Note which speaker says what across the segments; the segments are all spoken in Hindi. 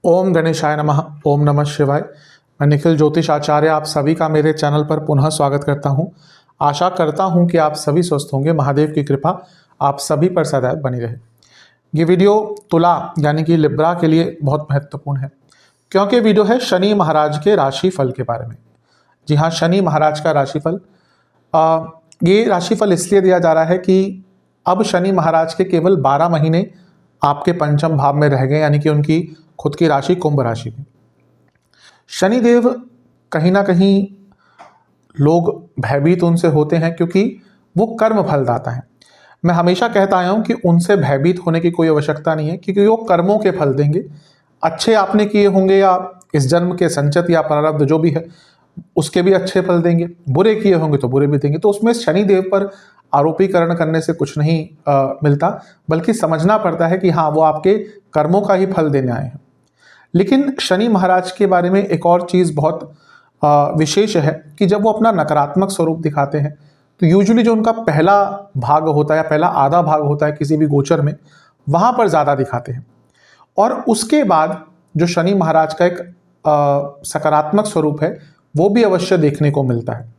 Speaker 1: ओम गणेशाय नमः। ओम नमः शिवाय। मैं निखिल ज्योतिष आचार्य आप सभी का मेरे चैनल पर पुनः स्वागत करता हूं। आशा करता हूं कि आप सभी स्वस्थ होंगे। महादेव की कृपा आप सभी पर सदैव बनी रहे। ये वीडियो तुला यानी कि लिब्रा के लिए बहुत महत्वपूर्ण है, क्योंकि वीडियो है शनि महाराज के राशिफल के बारे में। जी हाँ, शनि महाराज का राशिफल। ये राशिफल इसलिए दिया जा रहा है कि अब शनि महाराज के केवल 12 महीने आपके पंचम भाव में रह गए, यानी कि उनकी खुद की राशि कुंभ राशि में। शनिदेव कहीं ना कहीं लोग भयभीत उनसे होते हैं, क्योंकि वो कर्म फलदाता है। मैं हमेशा कहता आया हूं कि उनसे भयभीत होने की कोई आवश्यकता नहीं है, क्योंकि वो कर्मों के फल देंगे। अच्छे आपने किए होंगे या इस जन्म के संचित या प्रारब्ध जो भी है उसके भी अच्छे फल देंगे, बुरे किए होंगे तो बुरे भी देंगे। तो उसमें शनिदेव पर आरोपीकरण करने से कुछ नहीं मिलता, बल्कि समझना पड़ता है कि हाँ, वो आपके कर्मों का ही फल देने आए हैं। लेकिन शनि महाराज के बारे में एक और चीज़ बहुत विशेष है कि जब वो अपना नकारात्मक स्वरूप दिखाते हैं तो यूजुअली जो उनका पहला भाग होता है या पहला आधा भाग होता है किसी भी गोचर में, वहाँ पर ज़्यादा दिखाते हैं। और उसके बाद जो शनि महाराज का एक सकारात्मक स्वरूप है वो भी अवश्य देखने को मिलता है।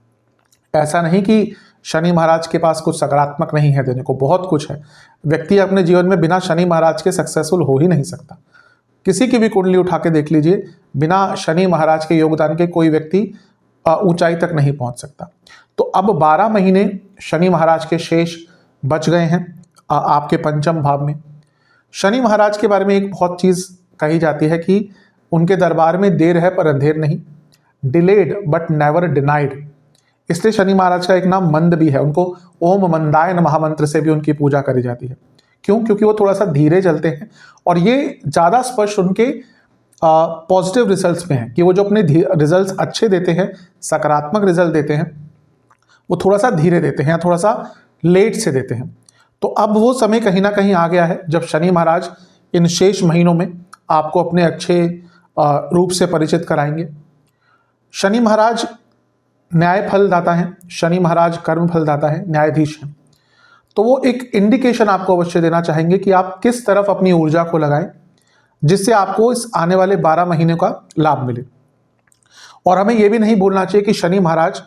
Speaker 1: ऐसा नहीं कि शनि महाराज के पास कुछ सकारात्मक नहीं है देने को, बहुत कुछ है। व्यक्ति अपने जीवन में बिना शनि महाराज के सक्सेसफुल हो ही नहीं सकता। किसी की भी कुंडली उठा के देख लीजिए, बिना शनि महाराज के योगदान के कोई व्यक्ति ऊंचाई तक नहीं पहुंच सकता। तो अब 12 महीने शनि महाराज के शेष बच गए हैं आपके पंचम भाव में। शनि महाराज के बारे में एक बहुत चीज़ कही जाती है कि उनके दरबार में देर है पर अंधेर नहीं, डिलेड बट नेवर डिनाइड। इसलिए शनि महाराज का एक नाम मंद भी है। उनको ओम मंदाय नमः मंत्र से भी उनकी पूजा करी जाती है। क्यों? क्योंकि वो थोड़ा सा धीरे चलते हैं, और ये ज़्यादा स्पष्ट उनके पॉजिटिव रिजल्ट्स में है कि वो जो अपने रिजल्ट्स अच्छे देते हैं, सकारात्मक रिजल्ट देते हैं, वो थोड़ा सा धीरे देते हैं, थोड़ा सा लेट से देते हैं। तो अब वो समय कहीं ना कहीं आ गया है जब शनि महाराज इन शेष महीनों में आपको अपने अच्छे रूप से परिचित कराएंगे। शनि महाराज न्याय फलदाता है, शनि महाराज कर्म फलदाता है, न्यायाधीश है। तो वो एक इंडिकेशन आपको अवश्य देना चाहेंगे कि आप किस तरफ अपनी ऊर्जा को लगाएं जिससे आपको इस आने वाले 12 महीने का लाभ मिले। और हमें यह भी नहीं भूलना चाहिए कि शनि महाराज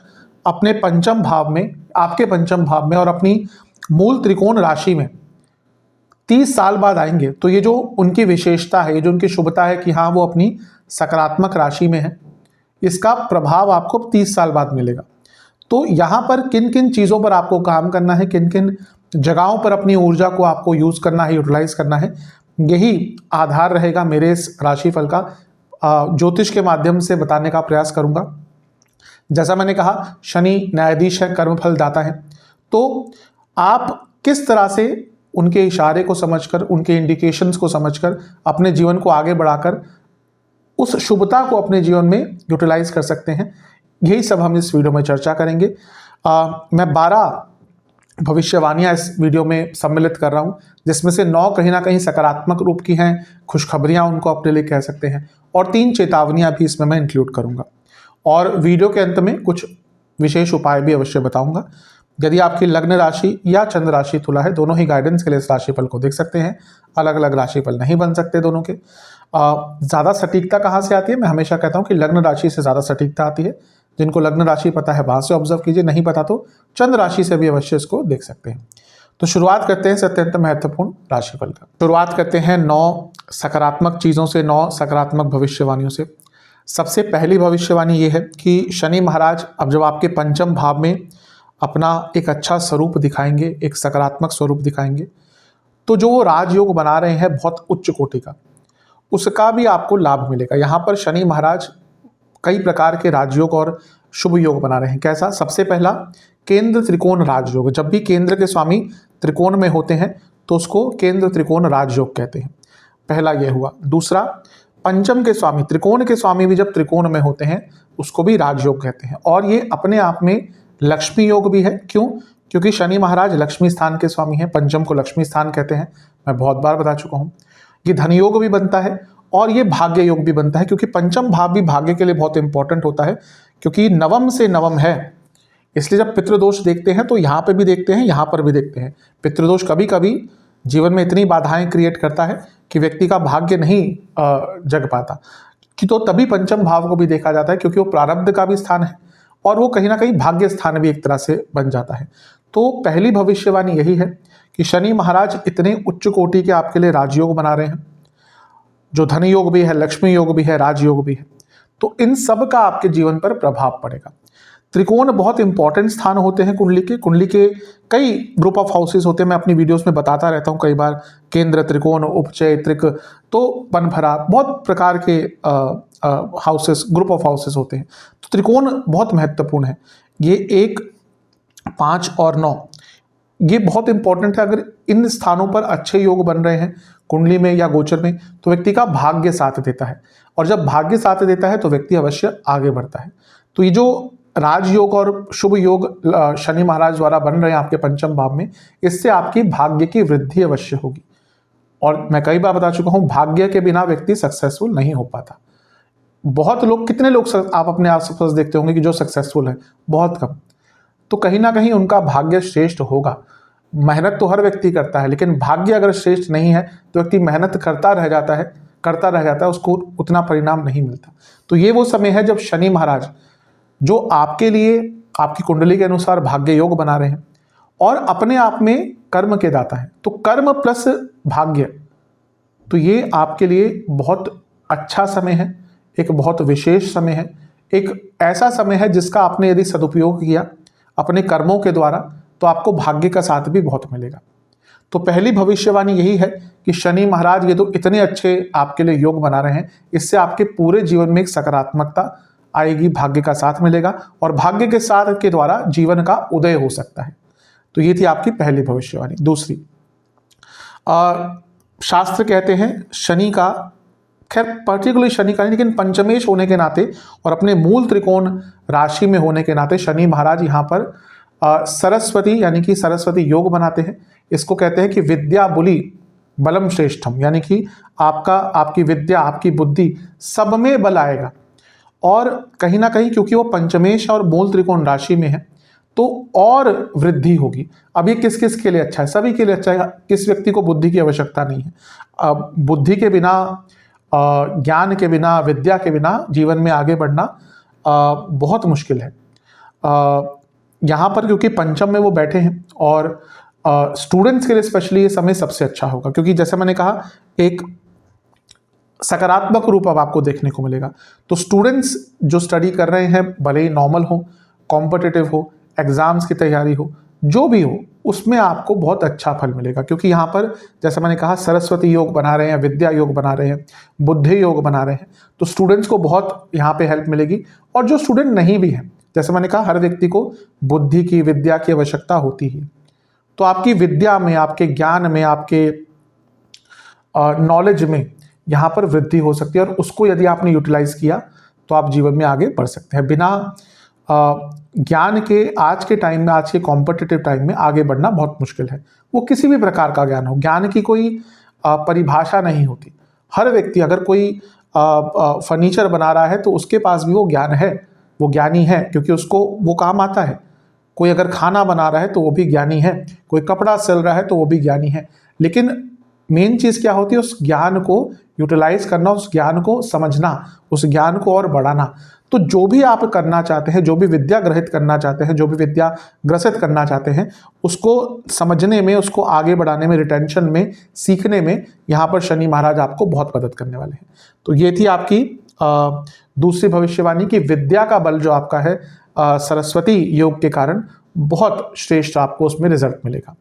Speaker 1: अपने पंचम भाव में, आपके पंचम भाव में और अपनी मूल त्रिकोण राशि में 30 साल बाद आएंगे। तो ये जो उनकी विशेषता है, ये जो उनकी शुभता है कि हाँ, वो अपनी सकारात्मक राशि में है, इसका प्रभाव आपको 30 साल बाद मिलेगा। तो यहाँ पर किन किन चीज़ों पर आपको काम करना है, किन किन जगहों पर अपनी ऊर्जा को आपको यूज़ करना है, यूटिलाइज करना है, यही आधार रहेगा मेरे इस राशिफल का। ज्योतिष के माध्यम से बताने का प्रयास करूंगा। जैसा मैंने कहा, शनि न्यायाधीश है, कर्मफल दाता है। तो आप किस तरह से उनके इशारे को समझकर, उनके इंडिकेशंस को समझकर अपने जीवन को आगे बढ़ाकर उस शुभता को अपने जीवन में यूटिलाइज कर सकते हैं, यही सब हम इस वीडियो में चर्चा करेंगे। मैं 12 भविष्यवाणियां इस वीडियो में सम्मिलित कर रहा हूं, जिसमें से 9 कहीं ना कहीं सकारात्मक रूप की हैं, खुशखबरियां उनको अपने लिए कह सकते हैं, और 3 चेतावनियां भी इसमें मैं इंक्लूड करूंगा। और वीडियो के अंत में कुछ विशेष उपाय भी अवश्य बताऊंगा। यदि आपकी लग्न राशि या चंद्र राशि तुला है, दोनों ही गाइडेंस के लिए इस राशिफल को देख सकते हैं। अलग अलग राशिफल नहीं बन सकते दोनों के। ज़्यादा सटीकता कहाँ से आती है? मैं हमेशा कहता हूँ कि लग्न राशि से ज़्यादा सटीकता आती है। जिनको लग्न राशि पता है वहाँ से ऑब्जर्व कीजिए, नहीं पता तो चंद्र राशि से भी अवश्य इसको देख सकते हैं। तो शुरुआत करते हैं इस अत्यंत महत्वपूर्ण राशिफल का। शुरुआत करते हैं 9 सकारात्मक चीज़ों से, 9 सकारात्मक भविष्यवाणियों से। सबसे पहली भविष्यवाणी ये है कि शनि महाराज अब जब आपके पंचम भाव में अपना एक अच्छा स्वरूप दिखाएंगे, एक सकारात्मक स्वरूप दिखाएंगे, तो जो वो राजयोग बना रहे हैं बहुत उच्च कोटि का, उसका भी आपको लाभ मिलेगा। यहाँ पर शनि महाराज कई प्रकार के राजयोग और शुभ योग बना रहे हैं। कैसा? सबसे पहला, केंद्र त्रिकोण राजयोग। जब भी केंद्र के स्वामी त्रिकोण में होते हैं तो उसको केंद्र त्रिकोण राजयोग कहते हैं। पहला ये हुआ। दूसरा, पंचम के स्वामी, त्रिकोण के स्वामी भी जब त्रिकोण में होते हैं उसको भी राजयोग कहते हैं। और ये अपने आप में लक्ष्मी योग भी है। क्यों? क्योंकि शनि महाराज लक्ष्मी स्थान के स्वामी हैं। पंचम को लक्ष्मी स्थान कहते हैं, मैं बहुत बार बता चुका हूँ। ये धन योग भी बनता है और ये भाग्य योग भी बनता है, क्योंकि पंचम भाव भी भाग्य के लिए बहुत इंपॉर्टेंट होता है, क्योंकि नवम से नवम है। इसलिए जब पितृदोष देखते हैं तो यहाँ पे भी देखते हैं, यहाँ पर भी देखते हैं। पितृदोष कभी कभी जीवन में इतनी बाधाएं क्रिएट करता है कि व्यक्ति का भाग्य नहीं जग पाता। कि तो तभी पंचम भाव को भी देखा जाता है, क्योंकि वो प्रारब्ध का भी स्थान है और वो कहीं ना कहीं भाग्य स्थान भी एक तरह से बन जाता है। तो पहली भविष्यवाणी यही है कि शनि महाराज इतने उच्च कोटि के आपके लिए राजयोग बना रहे हैं, जो धन योग भी है, लक्ष्मी योग भी है, राजयोग भी है। तो इन सब का आपके जीवन पर प्रभाव पड़ेगा। त्रिकोण बहुत इंपॉर्टेंट स्थान होते हैं कुंडली के कई ग्रुप ऑफ हाउसेस होते हैं। मैं अपनी वीडियोस में बताता रहता हूँ कई बार, केंद्र त्रिकोण, उपचय, त्रिक, तो बनभरा, बहुत प्रकार के हाउसेस, ग्रुप ऑफ हाउसेस होते हैं। तो त्रिकोण बहुत महत्वपूर्ण है। ये 1, 5 और 9 ये बहुत इंपॉर्टेंट है। अगर इन स्थानों पर अच्छे योग बन रहे हैं कुंडली में या गोचर में, तो व्यक्ति का भाग्य साथ देता है, और जब भाग्य साथ देता है तो व्यक्ति अवश्य आगे बढ़ता है। तो ये जो राजयोग और शुभ योग शनि महाराज द्वारा बन रहे हैं आपके पंचम भाव में, इससे आपकी भाग्य की वृद्धि अवश्य होगी। और मैं कई बार बता चुका हूं, भाग्य के बिना व्यक्ति सक्सेसफुल नहीं हो पाता। बहुत लोग, कितने लोग आप अपने आसपास देखते होंगे कि जो सक्सेसफुल है, बहुत कम। तो कहीं ना कहीं उनका भाग्य श्रेष्ठ होगा। मेहनत तो हर व्यक्ति करता है, लेकिन भाग्य अगर श्रेष्ठ नहीं है तो व्यक्ति मेहनत करता रह जाता है, उसको उतना परिणाम नहीं मिलता। तो ये वो समय है जब शनि महाराज, जो आपके लिए आपकी कुंडली के अनुसार भाग्य योग बना रहे हैं और अपने आप में कर्म के दाता है, तो कर्म प्लस भाग्य, तो ये आपके लिए बहुत अच्छा समय है, एक बहुत विशेष समय है, एक ऐसा समय है जिसका आपने यदि सदुपयोग किया अपने कर्मों के द्वारा, तो आपको भाग्य का साथ भी बहुत मिलेगा। तो पहली भविष्यवाणी यही है कि शनि महाराज ये तो इतने अच्छे आपके लिए योग बना रहे हैं, इससे आपके पूरे जीवन में एक सकारात्मकता आएगी, भाग्य का साथ मिलेगा और भाग्य के साथ के द्वारा जीवन का उदय हो सकता है। तो ये थी आपकी पहली भविष्यवाणी। दूसरी, शास्त्र कहते हैं शनि का, खैर पर्टिकुलरली शनि का नहीं, लेकिन पंचमेश होने के नाते और अपने मूल त्रिकोण राशि में होने के नाते शनि महाराज यहाँ पर सरस्वती यानी कि सरस्वती योग बनाते हैं। इसको कहते हैं कि विद्या बुलि बलम श्रेष्ठम, यानी कि आपकी विद्या, आपकी बुद्धि सब में बल आएगा। और कहीं ना कहीं क्योंकि वो पंचमेश और मूल त्रिकोण राशि में है, तो और वृद्धि होगी। अब ये किस किस के लिए अच्छा है? सभी के लिए अच्छा है। किस व्यक्ति को बुद्धि की आवश्यकता नहीं है? बुद्धि के बिना, ज्ञान के बिना, विद्या के बिना जीवन में आगे बढ़ना बहुत मुश्किल है। यहाँ पर क्योंकि पंचम में वो बैठे हैं और स्टूडेंट्स के लिए स्पेशली ये समय सबसे अच्छा होगा, क्योंकि जैसे मैंने कहा एक सकारात्मक रूप अब आपको देखने को मिलेगा। तो स्टूडेंट्स जो स्टडी कर रहे हैं, भले ही नॉर्मल हो, कॉम्पिटिटिव हो, एग्जाम्स की तैयारी हो, जो भी हो, उसमें आपको बहुत अच्छा फल मिलेगा, क्योंकि यहाँ पर जैसे मैंने कहा सरस्वती योग बना रहे हैं, विद्या योग बना रहे हैं, बुद्धि योग बना रहे हैं। तो स्टूडेंट्स को बहुत यहाँ पे हेल्प मिलेगी। और जो स्टूडेंट नहीं भी है, जैसे मैंने कहा हर व्यक्ति को बुद्धि की, विद्या की आवश्यकता होती है। तो आपकी विद्या में, आपके ज्ञान में, आपके नॉलेज में यहाँ पर वृद्धि हो सकती है, और उसको यदि आपने यूटिलाइज किया तो आप जीवन में आगे बढ़ सकते हैं। बिना ज्ञान के आज के टाइम में, आज के कॉम्पिटिटिव टाइम में आगे बढ़ना बहुत मुश्किल है। वो किसी भी प्रकार का ज्ञान हो, ज्ञान की कोई परिभाषा नहीं होती। हर व्यक्ति, अगर कोई फर्नीचर बना रहा है तो उसके पास भी वो ज्ञान है, वो ज्ञानी है, क्योंकि उसको वो काम आता है। कोई अगर खाना बना रहा है तो वो भी ज्ञानी है, कोई कपड़ा सिल रहा है तो वो भी ज्ञानी है। लेकिन मेन चीज़ क्या होती है? उस ज्ञान को यूटिलाइज करना, उस ज्ञान को समझना, उस ज्ञान को और बढ़ाना। तो जो भी आप करना चाहते हैं, जो भी विद्या ग्रहित करना चाहते हैं, जो भी विद्या ग्रसित करना चाहते हैं, उसको समझने में, उसको आगे बढ़ाने में, रिटेंशन में, सीखने में यहाँ पर शनि महाराज आपको बहुत मदद करने वाले हैं। तो ये थी आपकी दूसरी भविष्यवाणी की विद्या का बल जो आपका है सरस्वती योग के कारण बहुत श्रेष्ठ आपको उसमें रिजल्ट मिलेगा।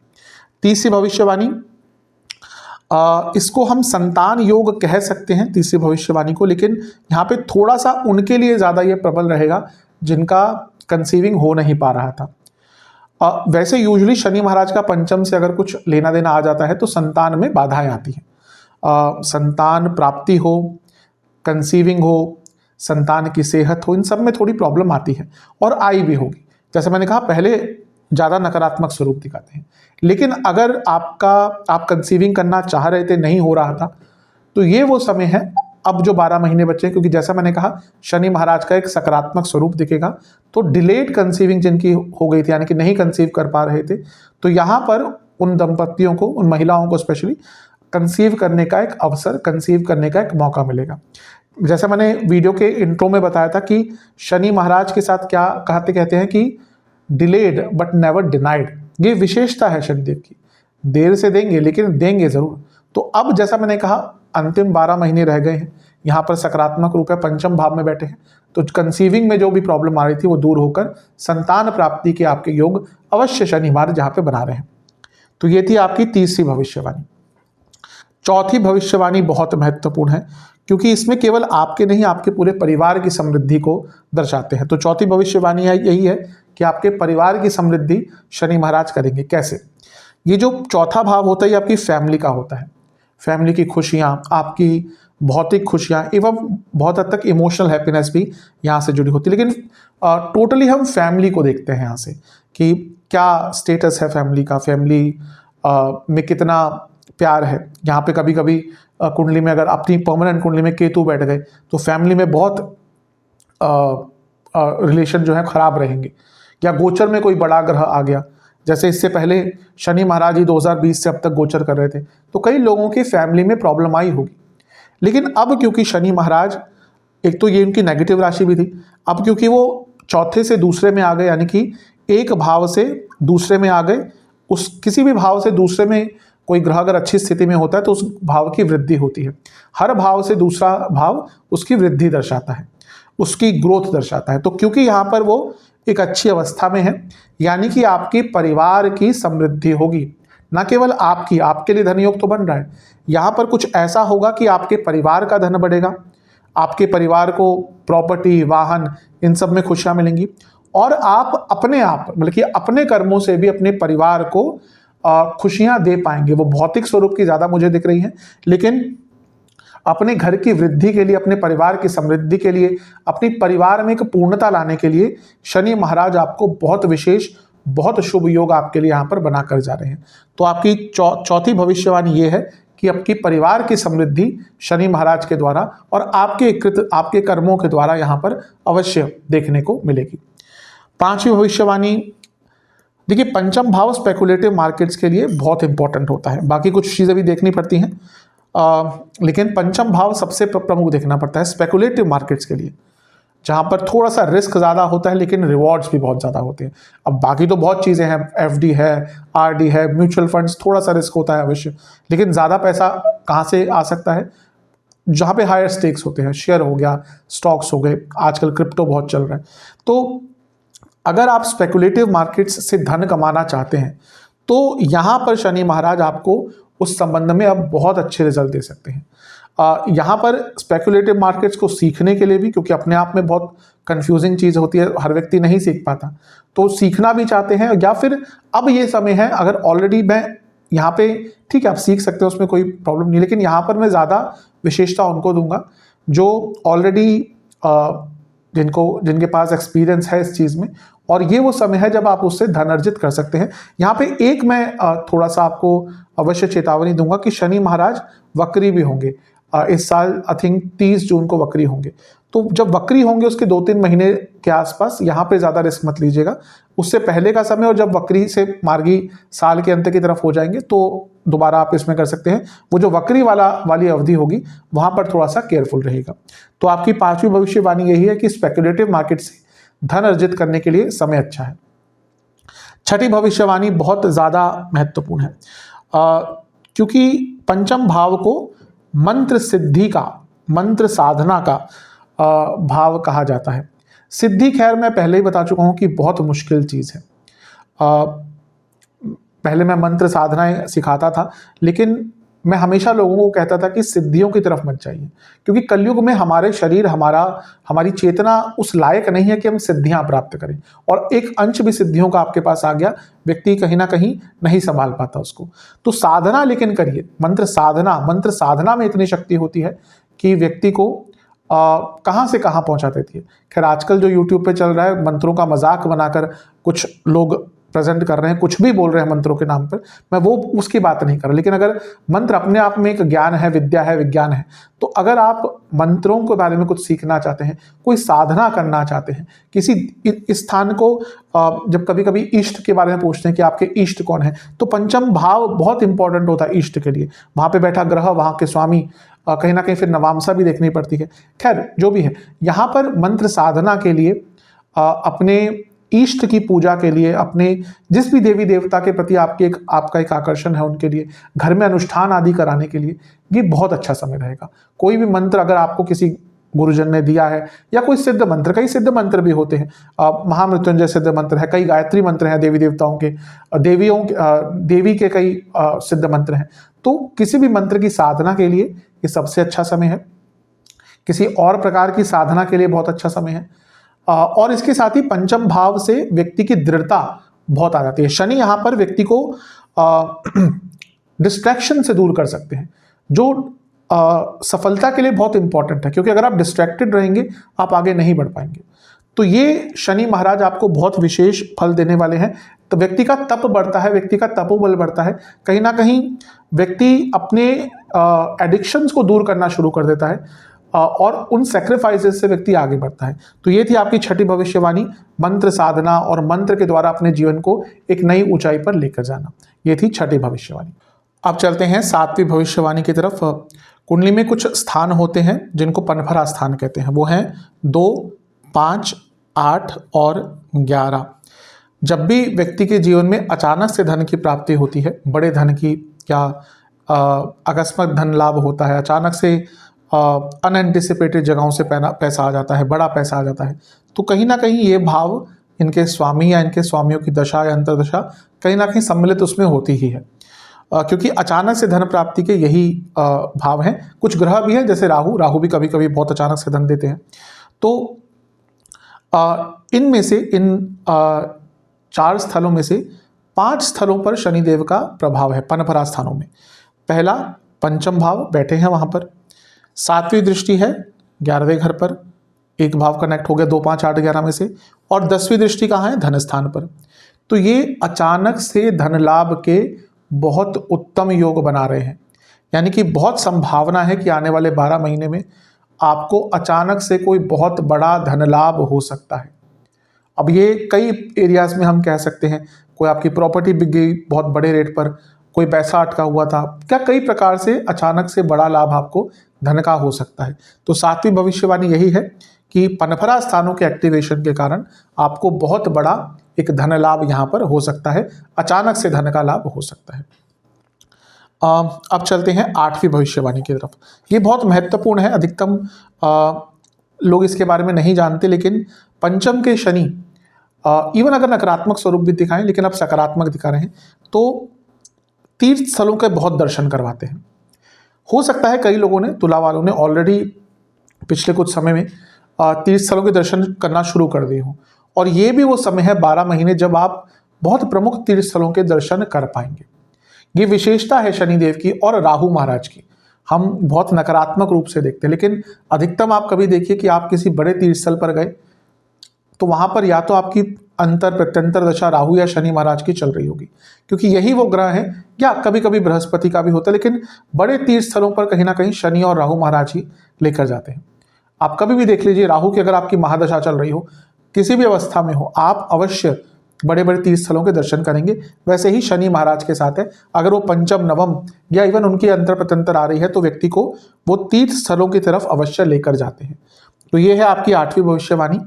Speaker 1: तीसरी भविष्यवाणी, इसको हम संतान योग कह सकते हैं तीसरी भविष्यवाणी को, लेकिन यहाँ पे थोड़ा सा उनके लिए ज़्यादा ये प्रबल रहेगा जिनका कंसीविंग हो नहीं पा रहा था। वैसे यूजुअली शनि महाराज का पंचम से अगर कुछ लेना देना आ जाता है तो संतान में बाधाएं आती हैं। संतान प्राप्ति हो, कंसीविंग हो, संतान की सेहत हो, इन सब में थोड़ी प्रॉब्लम आती है और आई भी होगी। जैसे मैंने कहा पहले ज़्यादा नकारात्मक स्वरूप दिखाते हैं, लेकिन अगर आप कंसीविंग करना चाह रहे थे, नहीं हो रहा था, तो ये वो समय है अब जो 12 महीने बचे हैं, क्योंकि जैसा मैंने कहा शनि महाराज का एक सकारात्मक स्वरूप दिखेगा। तो डिलेड कंसीविंग जिनकी हो गई थी, यानी कि नहीं कंसीव कर पा रहे थे, तो यहाँ पर उन दंपतियों को, उन महिलाओं को स्पेशली कंसीव करने का एक अवसर, कंसीव करने का एक मौका मिलेगा। जैसा मैंने वीडियो के इंट्रो में बताया था कि शनि महाराज के साथ क्या कहते हैं कि डिलेड बट नेवर डिनाइड, ये विशेषता है शनिदेव की। देर से देंगे लेकिन देंगे जरूर। तो अब जैसा मैंने कहा अंतिम 12 महीने रह गए हैं, यहाँ पर सकारात्मक रूप है, पंचम भाव में बैठे हैं, तो कंसीविंग में जो भी प्रॉब्लम आ रही थी वो दूर होकर संतान प्राप्ति के आपके योग अवश्य शनि महाराज जहाँ पे बना रहे हैं। तो ये थी आपकी तीसरी भविष्यवाणी। चौथी भविष्यवाणी बहुत महत्वपूर्ण है क्योंकि इसमें केवल आपके नहीं, आपके पूरे परिवार की समृद्धि को दर्शाते हैं। तो चौथी भविष्यवाणी यही है कि आपके परिवार की समृद्धि शनि महाराज करेंगे। कैसे? ये जो चौथा भाव होता है ये आपकी फैमिली का होता है। फैमिली की खुशियाँ, आपकी भौतिक खुशियाँ एवं बहुत हद तक इमोशनल हैप्पीनेस भी यहाँ से जुड़ी होती है। लेकिन टोटली हम फैमिली को देखते हैं यहाँ से कि क्या स्टेटस है फैमिली का, फैमिली में कितना प्यार है। यहाँ पे कभी कभी कुंडली में अगर अपनी परमानेंट कुंडली में केतु बैठ गए तो फैमिली में बहुत रिलेशन जो है खराब रहेंगे। या गोचर में कोई बड़ा ग्रह आ गया, जैसे इससे पहले शनि महाराज ही 2020 से अब तक गोचर कर रहे थे, तो कई लोगों की फैमिली में प्रॉब्लम आई होगी। लेकिन अब क्योंकि शनि महाराज, एक तो ये उनकी नेगेटिव राशि भी थी, अब क्योंकि वो चौथे से दूसरे में आ गए, यानी कि एक भाव से दूसरे में आ गए, उस किसी भी भाव से दूसरे में कोई ग्रह अगर अच्छी स्थिति में होता है तो उस भाव की वृद्धि होती है। हर भाव से दूसरा भाव उसकी वृद्धि दर्शाता है, उसकी ग्रोथ दर्शाता है। तो क्योंकि यहाँ पर वो एक अच्छी अवस्था में है, यानी कि आपकी परिवार की समृद्धि होगी। ना केवल आपकी, आपके लिए धन योग तो बन रहा है, यहाँ पर कुछ ऐसा होगा कि आपके परिवार का धन बढ़ेगा, आपके परिवार को प्रॉपर्टी, वाहन, इन सब में खुशियाँ मिलेंगी। और आप अपने आप मतलब कि अपने कर्मों से भी अपने परिवार को खुशियाँ दे पाएंगे। वो भौतिक स्वरूप की ज़्यादा मुझे दिख रही हैं, लेकिन अपने घर की वृद्धि के लिए, अपने परिवार की समृद्धि के लिए, अपनी परिवार में एक पूर्णता लाने के लिए शनि महाराज आपको बहुत विशेष, बहुत शुभ योग आपके लिए यहाँ पर बना कर जा रहे हैं। तो आपकी चौथी भविष्यवाणी ये है कि आपकी परिवार की समृद्धि शनि महाराज के द्वारा और आपके कर्मों के द्वारा यहाँ पर अवश्य देखने को मिलेगी। पांचवी भविष्यवाणी, देखिए पंचम भाव स्पेकुलेटिव मार्केट्स के लिए बहुत इंपॉर्टेंट होता है। बाकी कुछ चीज़ें भी देखनी पड़ती हैं, लेकिन पंचम भाव सबसे प्रमुख देखना पड़ता है स्पेकुलेटिव मार्केट्स के लिए, जहाँ पर थोड़ा सा रिस्क ज़्यादा होता है लेकिन रिवॉर्ड्स भी बहुत ज़्यादा होते हैं। अब बाकी तो बहुत चीज़ें हैं, एफडी है, आरडी है, म्यूचुअल फंड्स, थोड़ा सा रिस्क होता है अवश्य, लेकिन ज़्यादा पैसा कहाँ से आ सकता है? जहाँ पे हायर स्टेक्स होते हैं, शेयर हो गया, स्टॉक्स हो गए, आजकल क्रिप्टो बहुत चल रहा है। तो अगर आप स्पेकुलेटिव मार्केट्स से धन कमाना चाहते हैं तो यहाँ पर शनि महाराज आपको उस संबंध में अब बहुत अच्छे रिजल्ट दे सकते हैं। यहाँ पर स्पेकुलेटिव मार्केट्स को सीखने के लिए भी, क्योंकि अपने आप में बहुत कंफ्यूजिंग चीज़ होती है, हर व्यक्ति नहीं सीख पाता, तो सीखना भी चाहते हैं या फिर अब ये समय है, अगर ऑलरेडी मैं यहाँ पे, ठीक है आप सीख सकते हो, उसमें कोई प्रॉब्लम नहीं, लेकिन यहाँ पर मैं ज़्यादा विशेषता उनको दूंगा जो ऑलरेडी जिनके पास एक्सपीरियंस है इस चीज़ में, और ये वो समय है जब आप उससे धन अर्जित कर सकते हैं। यहाँ पे एक मैं थोड़ा सा आपको अवश्य चेतावनी दूंगा कि शनि महाराज वक्री भी होंगे इस साल, आई थिंक 30 जून को वक्री होंगे। तो जब वक्री होंगे उसके 2-3 महीने के आसपास यहाँ पे ज़्यादा रिस्क मत लीजिएगा, उससे पहले का समय, और जब वक्री से मार्गी साल के अंत की तरफ हो जाएंगे तो दोबारा आप इसमें कर सकते हैं। वो जो वक्री वाली अवधि होगी वहाँ पर थोड़ा सा केयरफुल रहेगा। तो आपकी पांचवी भविष्यवाणी यही है कि स्पेकुलेटिव मार्केट से धन अर्जित करने के लिए समय अच्छा है। छठी भविष्यवाणी बहुत ज़्यादा महत्वपूर्ण है क्योंकि पंचम भाव को मंत्र सिद्धि का, मंत्र साधना का भाव कहा जाता है। सिद्धि खैर मैं पहले ही बता चुका हूँ कि बहुत मुश्किल चीज़ है। पहले मैं मंत्र साधनाएं सिखाता था, लेकिन मैं हमेशा लोगों को कहता था कि सिद्धियों की तरफ मत जाइए, क्योंकि कलयुग में हमारे शरीर, हमारी चेतना उस लायक नहीं है कि हम सिद्धियां प्राप्त करें, और एक अंश भी सिद्धियों का आपके पास आ गया, व्यक्ति कहीं ना कहीं नहीं संभाल पाता उसको। तो साधना लेकिन करिए, मंत्र साधना में इतनी शक्ति होती है कि व्यक्ति को कहाँ से कहाँ पहुँचा देती है। खैर आजकल जो यूट्यूब पे चल रहा है, मंत्रों का मजाक बनाकर कुछ लोग प्रेजेंट कर रहे हैं, कुछ भी बोल रहे हैं मंत्रों के नाम पर, मैं वो उसकी बात नहीं कर रहा। लेकिन अगर मंत्र अपने आप में एक ज्ञान है, विद्या है, विज्ञान है, तो अगर आप मंत्रों के बारे में कुछ सीखना चाहते हैं, कोई साधना करना चाहते हैं, किसी स्थान को जब कभी कभी इष्ट के बारे में पूछते हैं कि आपके इष्ट कौन है, तो पंचम भाव बहुत इंपॉर्टेंट होता है इष्ट के लिए। वहां पे बैठा ग्रह, वहां के स्वामी, कहीं ना कहीं फिर नवांशा भी देखनी पड़ती है। खैर जो भी है, यहाँ पर मंत्र साधना के लिए, अपने इष्ट की पूजा के लिए, अपने जिस भी देवी देवता के प्रति आपका एक आकर्षण है, उनके लिए घर में अनुष्ठान आदि कराने के लिए ये बहुत अच्छा समय रहेगा। कोई भी मंत्र अगर आपको किसी गुरुजन ने दिया है, या कोई सिद्ध मंत्र, कई सिद्ध मंत्र भी होते हैं, महामृत्युंजय सिद्ध मंत्र है, कई गायत्री मंत्र हैं देवी देवताओं के, देवी के कई सिद्ध मंत्र हैं, तो किसी भी मंत्र की साधना के लिए ये सबसे अच्छा समय है। किसी और प्रकार की साधना के लिए बहुत अच्छा समय है। और इसके साथ ही पंचम भाव से व्यक्ति की दृढ़ता बहुत आ जाती है। शनि यहाँ पर व्यक्ति को डिस्ट्रैक्शन से दूर कर सकते हैं, जो सफलता के लिए बहुत इंपॉर्टेंट है, क्योंकि अगर आप डिस्ट्रैक्टेड रहेंगे आप आगे नहीं बढ़ पाएंगे। तो ये शनि महाराज आपको बहुत विशेष फल देने वाले हैं। तो व्यक्ति का तप बढ़ता है, व्यक्ति का तपोबल बढ़ता है, कहीं ना कहीं व्यक्ति अपने एडिक्शंस को दूर करना शुरू कर देता है, और उन सेक्रीफाइसेस से व्यक्ति आगे बढ़ता है। तो ये थी आपकी छठी भविष्यवाणी, मंत्र साधना और मंत्र के द्वारा अपने जीवन को एक नई ऊंचाई पर लेकर जाना। ये थी छठी भविष्यवाणी। अब चलते हैं सातवीं भविष्यवाणी की तरफ। कुंडली में कुछ स्थान होते हैं जिनको पनफरा स्थान कहते हैं, वो हैं 2, 5, 8 और 11। जब भी व्यक्ति के जीवन में अचानक से धन की प्राप्ति होती है, बड़े धन की, क्या अकस्मात धन लाभ होता है, अचानक से अनएंटिसिपेटेड जगहों से पैसा आ जाता है, बड़ा पैसा आ जाता है, तो कहीं ना कहीं ये भाव इनके स्वामी या इनके स्वामियों की दशा या अंतर्दशा कहीं ना कहीं सम्मिलित उसमें होती ही है, क्योंकि अचानक से धन प्राप्ति के यही भाव हैं। कुछ ग्रह भी हैं जैसे राहु भी कभी कभी बहुत अचानक से धन देते हैं। तो इनमें से, इन 4 स्थलों में से 5 स्थलों पर शनिदेव का प्रभाव है पनफरा स्थानों में। पहला, पंचम भाव बैठे हैं वहां पर। 7वीं दृष्टि है 11वें घर पर, एक भाव कनेक्ट हो गया 2, 5, 8, 11 में से। और 10वीं दृष्टि कहाँ है? धन स्थान पर। तो ये अचानक से धन लाभ के बहुत उत्तम योग बना रहे हैं, यानी कि बहुत संभावना है कि आने वाले 12 महीने में आपको अचानक से कोई बहुत बड़ा धन लाभ हो सकता है। अब ये कई एरियाज में हम कह सकते हैं, कोई आपकी प्रॉपर्टी बिक गई बहुत बड़े रेट पर, कोई पैसा अटका हुआ था, क्या कई प्रकार से अचानक से बड़ा लाभ आपको धन का हो सकता है। तो 7वीं भविष्यवाणी यही है कि पनफरा स्थानों के एक्टिवेशन के कारण आपको बहुत बड़ा एक धन लाभ यहाँ पर हो सकता है, अचानक से धन का लाभ हो सकता है। अब चलते हैं 8वीं भविष्यवाणी की तरफ। ये बहुत महत्वपूर्ण है, अधिकतम लोग इसके बारे में नहीं जानते, लेकिन पंचम के शनि इवन अगर नकारात्मक स्वरूप भी दिखाएं, लेकिन अब सकारात्मक दिखा रहे हैं, तो तीर्थ स्थलों के बहुत दर्शन करवाते हैं। हो सकता है कई लोगों ने, तुला वालों ने ऑलरेडी पिछले कुछ समय में तीर्थ स्थलों के दर्शन करना शुरू कर दिए हों, और ये भी वो समय है 12 महीने जब आप बहुत प्रमुख तीर्थ स्थलों के दर्शन कर पाएंगे। ये विशेषता है शनिदेव की और राहु महाराज की। हम बहुत नकारात्मक रूप से देखते हैं, लेकिन अधिकतम आप कभी देखिए कि आप किसी बड़े तीर्थ स्थल पर गए तो वहां पर या तो आपकी अंतर प्रत्यंतर दशा राहु या शनि महाराज की चल रही होगी, क्योंकि यही वो ग्रह हैं, या कभी कभी बृहस्पति का भी होता है, लेकिन बड़े तीर्थ स्थलों पर कहीं ना कहीं शनि और राहु महाराज ही लेकर जाते हैं। आप कभी भी देख लीजिए, राहु की अगर आपकी महादशा चल रही हो, किसी भी अवस्था में हो, आप अवश्य बड़े बड़े तीर्थ स्थलों के दर्शन करेंगे। वैसे ही शनि महाराज के साथ है, अगर वो पंचम, नवम या इवन उनकी अंतर प्रत्यंतर आ रही है तो व्यक्ति को वो तीर्थ स्थलों की तरफ अवश्य लेकर जाते हैं। तो ये है आपकी 8वीं भविष्यवाणी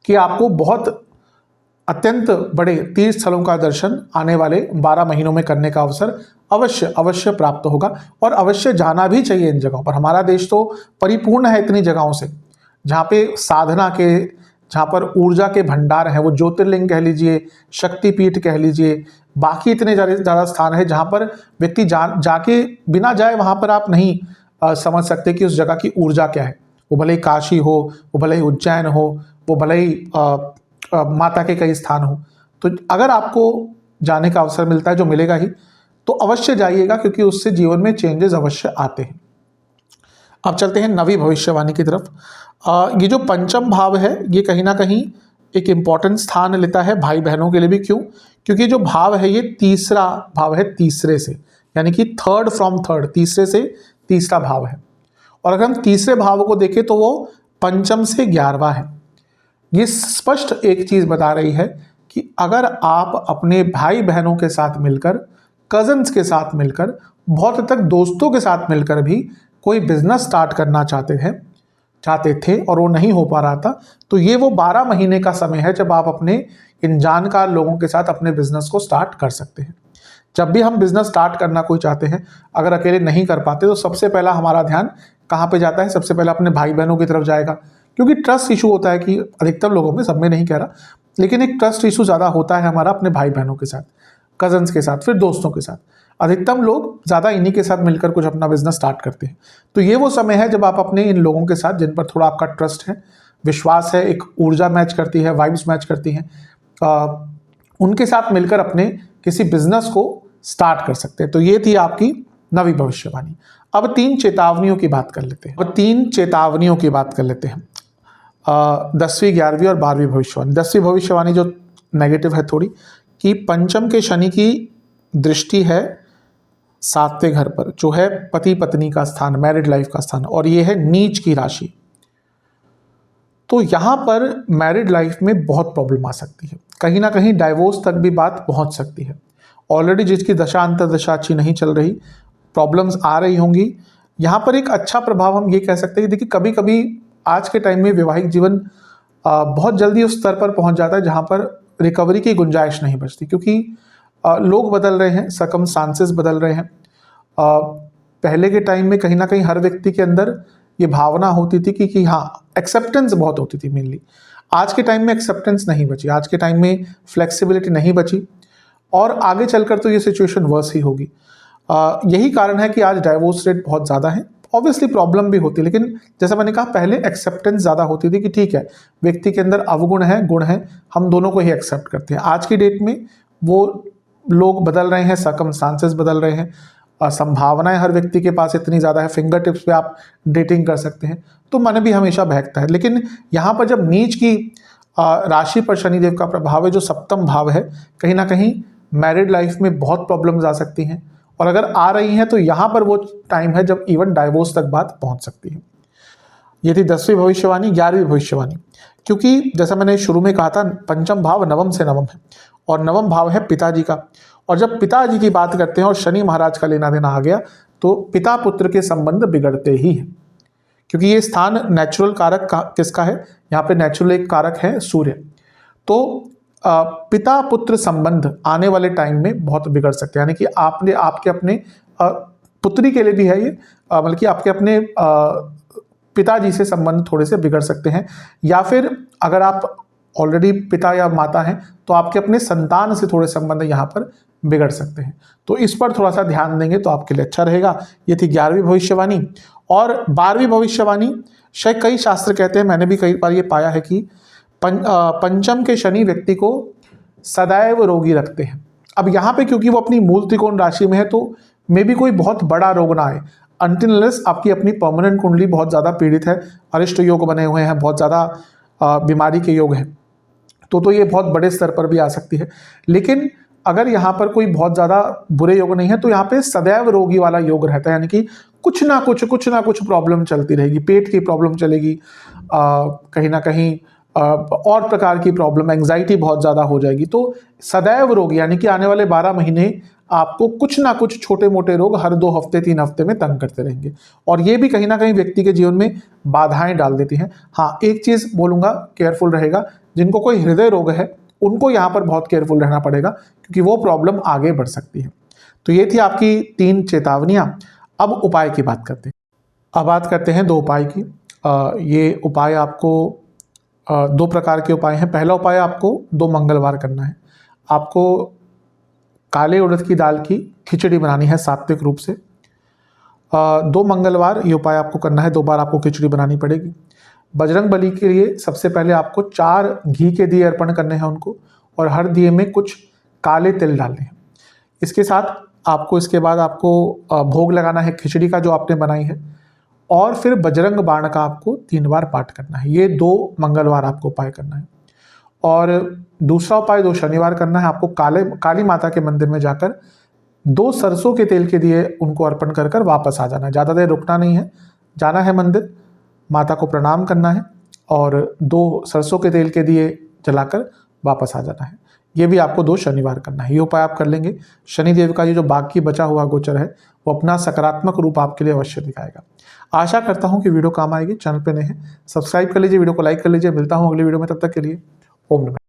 Speaker 1: कि आपको बहुत अत्यंत बड़े तीर्थ स्थलों का दर्शन आने वाले 12 महीनों में करने का अवसर अवश्य प्राप्त होगा, और अवश्य जाना भी चाहिए इन जगहों पर। हमारा देश तो परिपूर्ण है इतनी जगहों से, जहाँ पे साधना के, जहाँ पर ऊर्जा के भंडार हैं, वो ज्योतिर्लिंग कह लीजिए, शक्तिपीठ कह लीजिए, बाकी इतने ज़्यादा स्थान है जहाँ पर व्यक्ति जाके बिना जाए वहाँ पर आप नहीं समझ सकते कि उस जगह की ऊर्जा क्या है। वो भले ही काशी हो, वो भले ही उज्जैन हो, वो भले ही माता के कई स्थान हो। तो अगर आपको जाने का अवसर मिलता है, जो मिलेगा ही, तो अवश्य जाइएगा, क्योंकि उससे जीवन में चेंजेस अवश्य आते हैं। अब चलते हैं 9वीं भविष्यवाणी की तरफ। ये जो पंचम भाव है, ये कहीं ना कहीं एक इम्पॉर्टेंट स्थान लेता है भाई बहनों के लिए भी। क्यों? क्योंकि जो भाव है ये तीसरा भाव है तीसरे से, यानी कि थर्ड फ्रॉम थर्ड, तीसरे से तीसरा भाव है। और अगर हम तीसरे भाव को देखें तो वो पंचम से 11वां है। ये स्पष्ट एक चीज बता रही है कि अगर आप अपने भाई बहनों के साथ मिलकर, कजन्स के साथ मिलकर, बहुत हद तक दोस्तों के साथ मिलकर भी कोई बिजनेस स्टार्ट करना चाहते थे और वो नहीं हो पा रहा था, तो ये वो 12 महीने का समय है जब आप अपने इन जानकार लोगों के साथ अपने बिजनेस को स्टार्ट कर सकते हैं। जब भी हम बिजनेस स्टार्ट करना कोई चाहते हैं, अगर अकेले नहीं कर पाते तो सबसे पहला हमारा ध्यान कहाँ पे जाता है? सबसे पहला अपने भाई बहनों की तरफ जाएगा, क्योंकि ट्रस्ट इशू होता है कि अधिकतर लोगों में, सब में नहीं कह रहा, लेकिन एक ट्रस्ट इशू ज़्यादा होता है हमारा अपने भाई बहनों के साथ, कजन्स के साथ, फिर दोस्तों के साथ। अधिकतम लोग ज़्यादा इन्हीं के साथ मिलकर कुछ अपना बिजनेस स्टार्ट करते हैं। तो ये वो समय है जब आप अपने इन लोगों के साथ, जिन पर थोड़ा आपका ट्रस्ट है, विश्वास है, एक ऊर्जा मैच करती है, वाइब्स मैच करती हैं, उनके साथ मिलकर अपने किसी बिजनेस को स्टार्ट कर सकते हैं। तो ये थी आपकी नवी भविष्यवाणी। अब 3 चेतावनियों की बात कर लेते हैं। 10वीं, 11वीं और 12वीं भविष्यवाणी। 10वीं भविष्यवाणी जो नेगेटिव है थोड़ी, कि पंचम के शनि की दृष्टि है 7वें घर पर, जो है पति पत्नी का स्थान, मैरिड लाइफ का स्थान, और ये है नीच की राशि। तो यहाँ पर मैरिड लाइफ में बहुत प्रॉब्लम आ सकती है, कहीं ना कहीं डाइवोर्स तक भी बात पहुँच सकती है। ऑलरेडी जिसकी दशा अंतर्दशा अच्छी नहीं चल रही, प्रॉब्लम्स आ रही होंगी। यहाँ पर एक अच्छा प्रभाव हम ये कह सकते हैं कि देखिए, कभी कभी आज के टाइम में वैवाहिक जीवन बहुत जल्दी उस स्तर पर पहुँच जाता है जहाँ पर रिकवरी की गुंजाइश नहीं बचती, क्योंकि लोग बदल रहे हैं, सर्कमस्टांसेस बदल रहे हैं। पहले के टाइम में कहीं ना कहीं हर व्यक्ति के अंदर ये भावना होती थी कि हाँ, एक्सेप्टेंस बहुत होती थी मेनली। आज के टाइम में एक्सेप्टेंस नहीं बची, आज के टाइम में फ्लेक्सिबिलिटी नहीं बची, और आगे चलकर तो ये सिचुएशन वर्स ही होगी। यही कारण है कि आज डाइवोर्स रेट बहुत ज़्यादा है। ऑब्वियसली प्रॉब्लम भी होती है, लेकिन जैसा मैंने कहा, पहले एक्सेप्टेंस ज़्यादा होती थी कि ठीक है, व्यक्ति के अंदर अवगुण है, गुण है, हम दोनों को ही एक्सेप्ट करते हैं। आज की डेट में वो लोग बदल रहे हैं, सर्कमस्टांसेस बदल रहे हैं, संभावनाएं हर व्यक्ति के पास इतनी ज़्यादा है, फिंगर टिप्स पे आप डेटिंग कर सकते हैं, तो मन भी हमेशा बहकता है। लेकिन यहाँ पर जब नीच की राशि पर शनिदेव का प्रभाव है, जो 7वां भाव है, कहीं ना कहीं मैरिड लाइफ में बहुत प्रॉब्लम्स आ सकती हैं, और अगर आ रही हैं तो यहाँ पर वो टाइम है जब इवन डाइवोर्स तक बात पहुँच सकती है। ये थी 10वीं भविष्यवाणी। 11वीं भविष्यवाणी, क्योंकि जैसा मैंने शुरू में कहा था, पंचम भाव नवम से नवम है, और नवम भाव है पिताजी का। और जब पिताजी की बात करते हैं और शनि महाराज का लेना देना आ गया, तो पिता पुत्र के संबंध बिगड़ते ही हैं, क्योंकि ये स्थान नेचुरल कारक किसका है? यहाँ पे नेचुरल एक कारक है सूर्य। तो पिता पुत्र संबंध आने वाले टाइम में बहुत बिगड़ सकते हैं, यानी कि आपके अपने पुत्री के लिए भी है ये, मतलब कि आपके अपने पिताजी से संबंध थोड़े से बिगड़ सकते हैं, या फिर अगर आप ऑलरेडी पिता या माता हैं तो आपके अपने संतान से थोड़े संबंध यहाँ पर बिगड़ सकते हैं। तो इस पर थोड़ा सा ध्यान देंगे तो आपके लिए अच्छा रहेगा। ये थी 11वीं भविष्यवाणी। और 12वीं भविष्यवाणी, शायद कई शास्त्र कहते हैं, मैंने भी कई बार ये पाया है कि पंचम के शनि व्यक्ति को सदैव रोगी रखते हैं। अब यहाँ पे क्योंकि वो अपनी मूल त्रिकोण राशि में है, तो मे भी कोई बहुत बड़ा रोग ना आए, अनटिल अनलेस आपकी अपनी परमानेंट कुंडली बहुत ज़्यादा पीड़ित है, अरिष्ट योग बने हुए हैं, बहुत ज़्यादा बीमारी के योग हैं, तो ये बहुत बड़े स्तर पर भी आ सकती है। लेकिन अगर यहाँ पर कोई बहुत ज़्यादा बुरे योग नहीं है, तो यहाँ पे सदैव रोगी वाला योग रहता है, यानी कि कुछ ना कुछ प्रॉब्लम चलती रहेगी। पेट की प्रॉब्लम चलेगी, कहीं ना कहीं और प्रकार की प्रॉब्लम, एंग्जाइटी बहुत ज़्यादा हो जाएगी। तो सदैव रोग, यानी कि आने वाले 12 महीने आपको कुछ ना कुछ छोटे मोटे रोग हर 2 हफ्ते 3 हफ्ते में तंग करते रहेंगे, और ये भी कहीं ना कहीं व्यक्ति के जीवन में बाधाएं डाल देती हैं। हाँ, एक चीज़ बोलूँगा, केयरफुल रहेगा, जिनको कोई हृदय रोग है उनको यहाँ पर बहुत केयरफुल रहना पड़ेगा, क्योंकि वो प्रॉब्लम आगे बढ़ सकती है। तो ये थी आपकी 3 चेतावनियाँ। अब उपाय की बात करते हैं। अब बात करते हैं 2 उपाय की। ये उपाय आपको 2 प्रकार के उपाय हैं। पहला उपाय आपको 2 मंगलवार करना है। आपको काले उड़द की दाल की खिचड़ी बनानी है सात्विक रूप से। 2 मंगलवार ये उपाय आपको करना है, 2 बार आपको खिचड़ी बनानी पड़ेगी। बजरंग बली के लिए सबसे पहले आपको 4 घी के दिए अर्पण करने हैं उनको, और हर दिए में कुछ काले तिल डालने हैं। इसके साथ आपको इसके बाद आपको भोग लगाना है खिचड़ी का जो आपने बनाई है, और फिर बजरंग बाण का आपको 3 बार पाठ करना है। ये 2 मंगलवार आपको उपाय करना है। और दूसरा उपाय 2 शनिवार करना है आपको। काली माता के मंदिर में जाकर 2 सरसों के तेल के दिए उनको अर्पण कर कर वापस आ जाना है। ज़्यादा देर रुकना नहीं है, जाना है मंदिर, माता को प्रणाम करना है और 2 सरसों के तेल के दिए जलाकर वापस आ जाना है। ये भी आपको 2 शनिवार करना है। ये उपाय आप कर लेंगे, शनिदेव का ये जो बाकी बचा हुआ गोचर है वो अपना सकारात्मक रूप आपके लिए अवश्य दिखाएगा। आशा करता हूँ कि वीडियो काम आएगी। चैनल पे नए हैं, सब्सक्राइब कर लीजिए, वीडियो को लाइक कर लीजिए। मिलता हूँ अगली वीडियो में, तब तक के लिए ओम नमः।